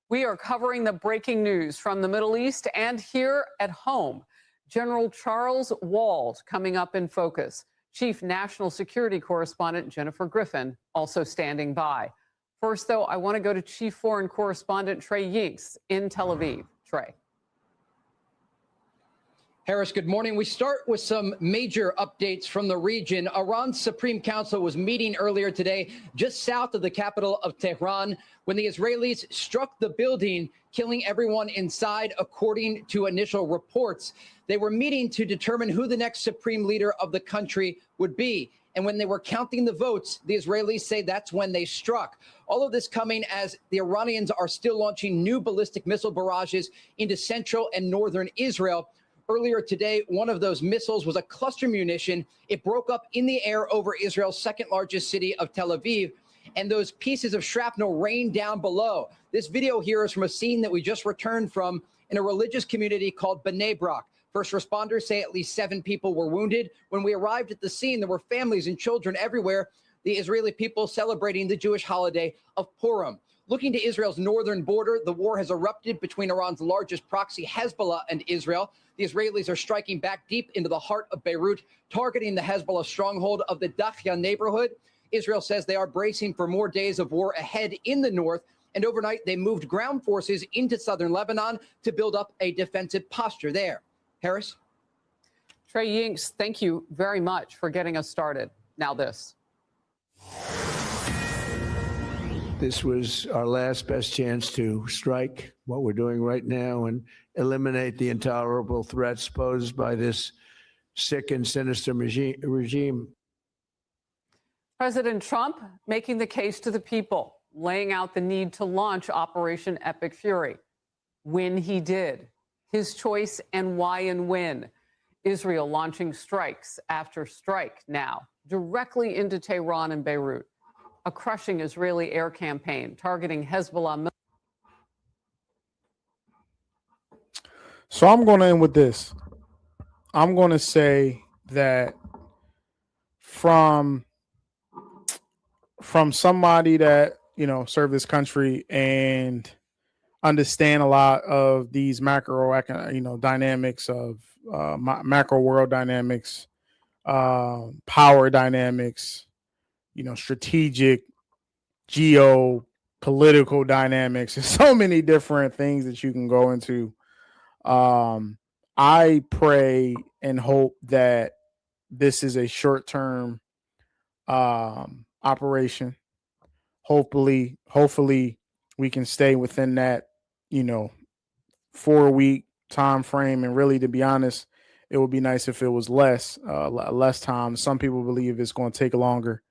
We are covering the breaking news from the Middle East and here at home. General Charles Wald coming up in focus. Chief National Security Correspondent Jennifer Griffin also standing by. First, though, I want to go to Chief Foreign Correspondent Trey Yinks in Tel Aviv. Trey. Harris, good morning. We start with some major updates from the region. Iran's Supreme Council was meeting earlier today just south of the capital of Tehran when the Israelis struck the building, killing everyone inside, according to initial reports. They were meeting to determine who the next supreme leader of the country would be. And when they were counting the votes, the Israelis say that's when they struck. All of this coming as the Iranians are still launching new ballistic missile barrages into central and northern Israel. Earlier today, one of those missiles was a cluster munition. It broke up in the air over Israel's second largest city of Tel Aviv, and those pieces of shrapnel rained down below. This video here is from a scene that we just returned from in a religious community called Bnei Brak. First responders say at least 7 people were wounded. When we arrived at the scene, there were families and children everywhere, the Israeli people celebrating the Jewish holiday of Purim. Looking to Israel's northern border, the war has erupted between Iran's largest proxy, Hezbollah, and Israel. The Israelis are striking back deep into the heart of Beirut, targeting the Hezbollah stronghold of the Dakhya neighborhood. Israel says they are bracing for more days of war ahead in the north. And overnight, they moved ground forces into southern Lebanon to build up a defensive posture there. Harris? Trey Yinks, thank you very much for getting us started. Now this. This was our last best chance to strike what we're doing right now and eliminate the intolerable threats posed by this sick and sinister regime. President Trump making the case to the people, laying out the need to launch Operation Epic Fury. When he did, his choice and why and when. Israel launching strikes after strike now, directly into Tehran and Beirut. A crushing Israeli air campaign targeting Hezbollah. So I'm going to end with this. I'm going to say that from somebody that, served this country and understand a lot of these macro, dynamics of macro world dynamics, power dynamics, strategic, geopolitical dynamics. There's so many different things that you can go into. I pray and hope that this is a short-term operation. Hopefully we can stay within that, 4-week time frame. And really, to be honest, it would be nice if it was less time. Some people believe it's going to take longer.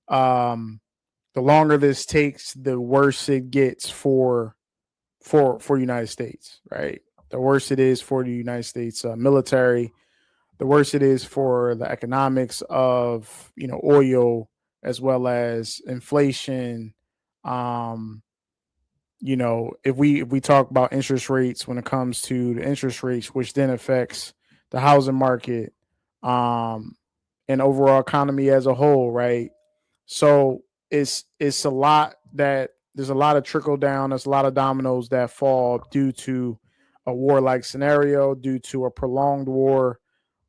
The longer this takes, the worse it gets for United States, right? The worse it is for the United States military, the worse it is for the economics of, oil, as well as inflation, you know, if we talk about interest rates, when it comes to the interest rates, which then affects the housing market, and overall economy as a whole, right? So it's a lot that there's a lot of trickle down. There's a lot of dominoes that fall due to a war-like scenario, due to a prolonged war,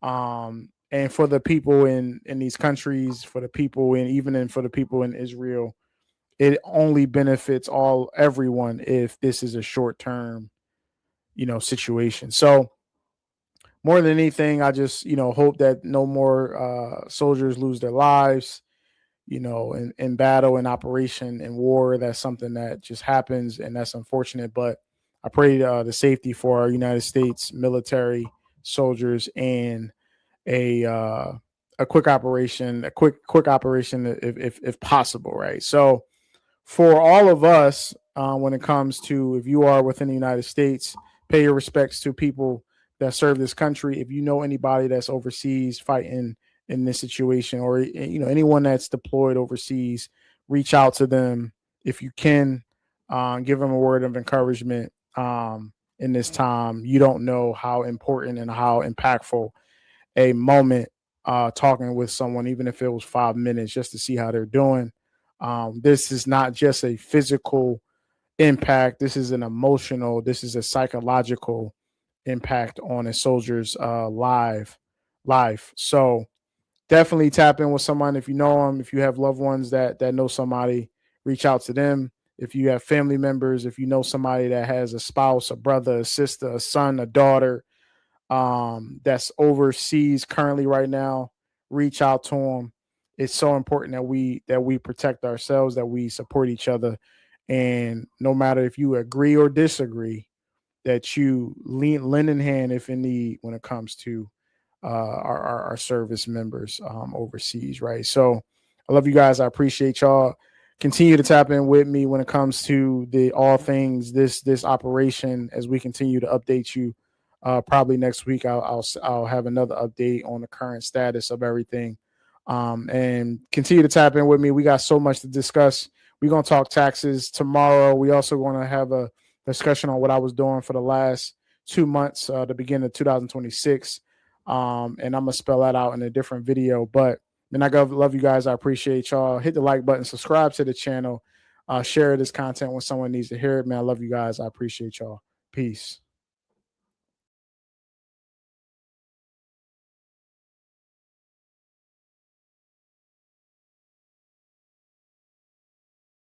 and for the people in these countries, for the people in for the people in Israel, it only benefits everyone if this is a short-term, you know, situation. So more than anything, I just, you know, hope that no more soldiers lose their lives, you know, in battle, in operation, in war. That's something that just happens, and that's unfortunate. But I pray the safety for our United States military soldiers, and a quick operation, a quick operation if possible, right? So for all of us, when it comes to, if you are within the United States, pay your respects to people that serve this country. If you know anybody that's overseas fighting in this situation, or, you know, anyone that's deployed overseas, reach out to them if you can. Give them a word of encouragement in this time. You don't know how important and how impactful a moment talking with someone, even if it was 5 minutes, just to see how they're doing. This is not just a physical impact. This is an emotional, this is a psychological impact on a soldier's life. So definitely tap in with someone if you know them. If you have loved ones that know somebody, reach out to them. If you have family members, if you know somebody that has a spouse, a brother, a sister, a son, a daughter, that's overseas currently right now, reach out to them. It's so important that we protect ourselves, that we support each other, and no matter if you agree or disagree, that you lend in hand if in need when it comes to our service members overseas, right? So I love you guys. I appreciate y'all. Continue to tap in with me when it comes to the all things this operation, as we continue to update you. Probably next week I'll have another update on the current status of everything, and continue to tap in with me. We got so much to discuss. We're gonna talk taxes tomorrow. We also want to have a discussion on what I was doing for the last 2 months, the beginning of 2026, and I'm gonna spell that out in a different video. But then I love you guys. I appreciate y'all. Hit the like button, subscribe to the channel, share this content when someone needs to hear it. Man, I love you guys. I appreciate y'all. Peace.